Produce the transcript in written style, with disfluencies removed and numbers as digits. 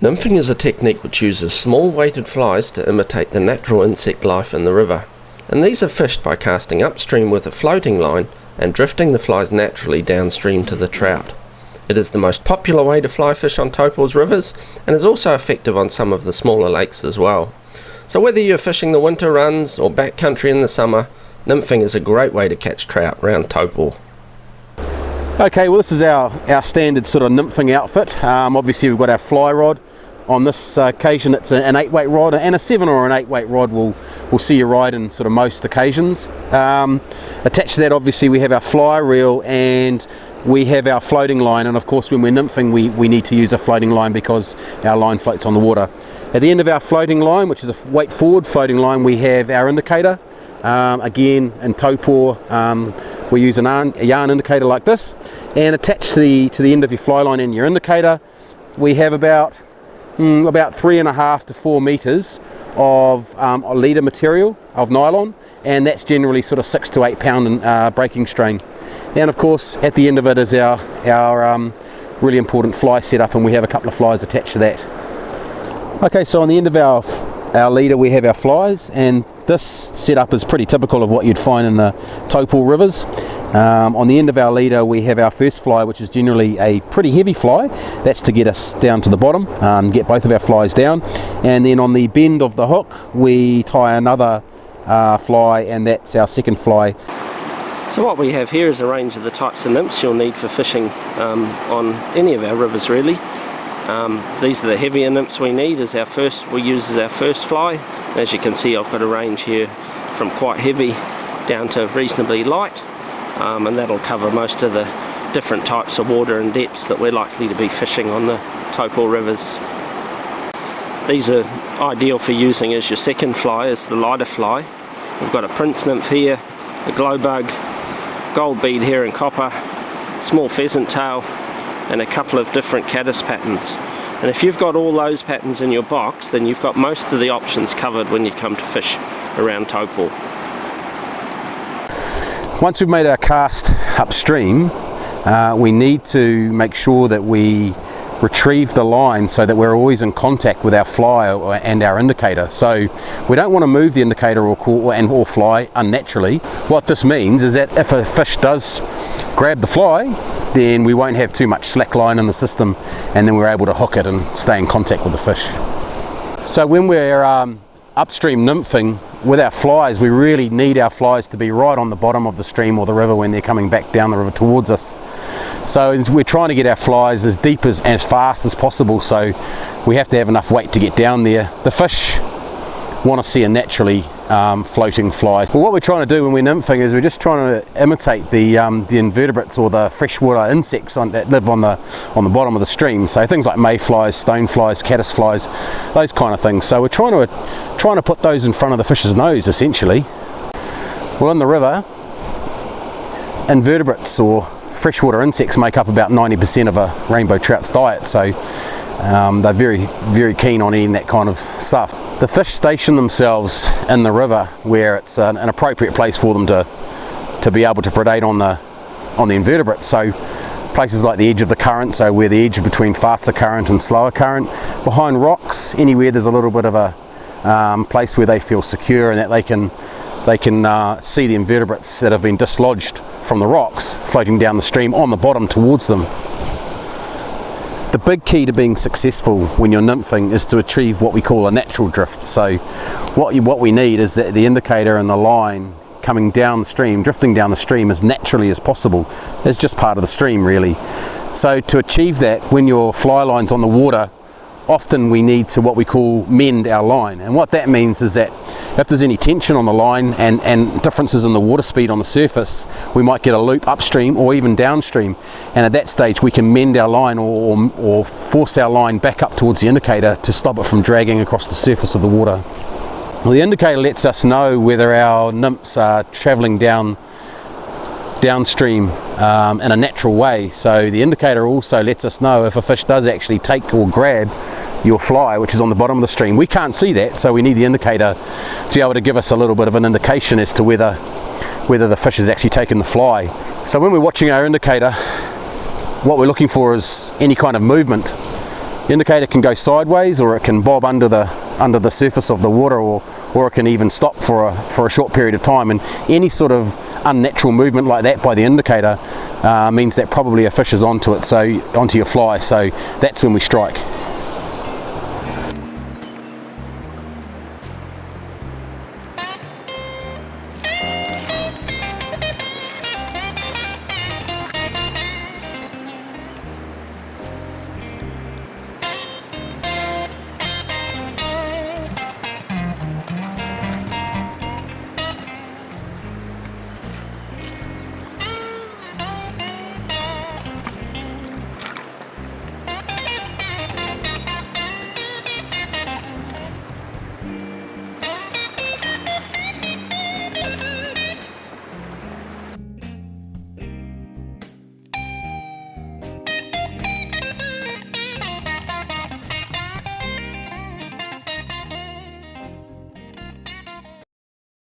Nymphing is a technique which uses small weighted flies to imitate the natural insect life in the river, and these are fished by casting upstream with a floating line and drifting the flies naturally downstream to the trout. It is the most popular way to fly fish on Taupo's rivers and is also effective on some of the smaller lakes as well. So whether you're fishing the winter runs or backcountry in the summer, nymphing is a great way to catch trout around Taupo. Okay, well this is our standard sort of nymphing outfit. Obviously we've got our fly rod. On this occasion it's an 8-weight rod, and a 7 or an 8-weight rod will see you ride in sort of most occasions. Attached to that obviously we have our fly reel and we have our floating line, and of course when we're nymphing we need to use a floating line because our line floats on the water. At the end of our floating line, which is a weight forward floating line, we have our indicator. Again in Taupo we use a yarn indicator like this, and attached to the end of your fly line and your indicator we have about 3.5 to 4 meters of a leader material of nylon, and that's generally sort of 6 to 8 pound breaking strain. And of course at the end of it is our really important fly setup, and we have a couple of flies attached to that. Okay, so on the end of our leader we have our flies, and this setup is pretty typical of what you'd find in the Taupo rivers. On the end of our leader we have our first fly, which is generally a pretty heavy fly. That's to get us down to the bottom, get both of our flies down, and then on the bend of the hook we tie another fly, and that's our second fly. So what we have here is a range of the types of nymphs you'll need for fishing on any of our rivers really. These are the heavier nymphs we need as we use as our first fly. As you can see, I've got a range here from quite heavy down to reasonably light, and that'll cover most of the different types of water and depths that we're likely to be fishing on the Taupo rivers. These are ideal for using as your second fly, as the lighter fly. We've got a prince nymph here, a glow bug, gold bead here in copper, small pheasant tail, and a couple of different caddis patterns. And if you've got all those patterns in your box, then you've got most of the options covered when you come to fish around Taupo. Once we've made our cast upstream, we need to make sure that we retrieve the line so that we're always in contact with our fly and our indicator. So we don't want to move the indicator or fly unnaturally. What this means is that if a fish does grab the fly, then we won't have too much slack line in the system, and then we're able to hook it and stay in contact with the fish. So when we're upstream nymphing with our flies, we really need our flies to be right on the bottom of the stream or the river when they're coming back down the river towards us. So we're trying to get our flies as deep as fast as possible, so we have to have enough weight to get down there. The fish want to see a naturally floating fly. But what we're trying to do when we're nymphing is we're just trying to imitate the invertebrates or the freshwater insects that live on the bottom of the stream. So things like mayflies, stoneflies, caddis flies, those kind of things. So we're trying to put those in front of the fish's nose essentially. Well, in the river, invertebrates or freshwater insects make up about 90% of a rainbow trout's diet. So they're very, very keen on eating that kind of stuff. The fish station themselves in the river where it's an appropriate place for them to be able to predate on the invertebrates. So places like the edge of the current, so where the edge between faster current and slower current, behind rocks, anywhere there's a little bit of a place where they feel secure and that they can see the invertebrates that have been dislodged from the rocks floating down the stream on the bottom towards them. The big key to being successful when you're nymphing is to achieve what we call a natural drift. So what we need is that the indicator and the line coming down the stream, drifting down the stream as naturally as possible. It's just part of the stream really. So to achieve that, when your fly line's on the water, often we need to what we call mend our line. And what that means is that if there's any tension on the line and differences in the water speed on the surface, we might get a loop upstream or even downstream, and at that stage we can mend our line or force our line back up towards the indicator to stop it from dragging across the surface of the water. Well, the indicator lets us know whether our nymphs are travelling downstream in a natural way. So the indicator also lets us know if a fish does actually take or grab your fly, which is on the bottom of the stream. We can't see that, so we need the indicator to be able to give us a little bit of an indication as to whether the fish has actually taken the fly. So when we're watching our indicator, what we're looking for is any kind of movement The indicator can go sideways, or it can bob under the surface of the water, or it can even stop for a short period of time. And any sort of unnatural movement like that by the indicator means that probably a fish is onto it, so onto your fly. So that's when we strike.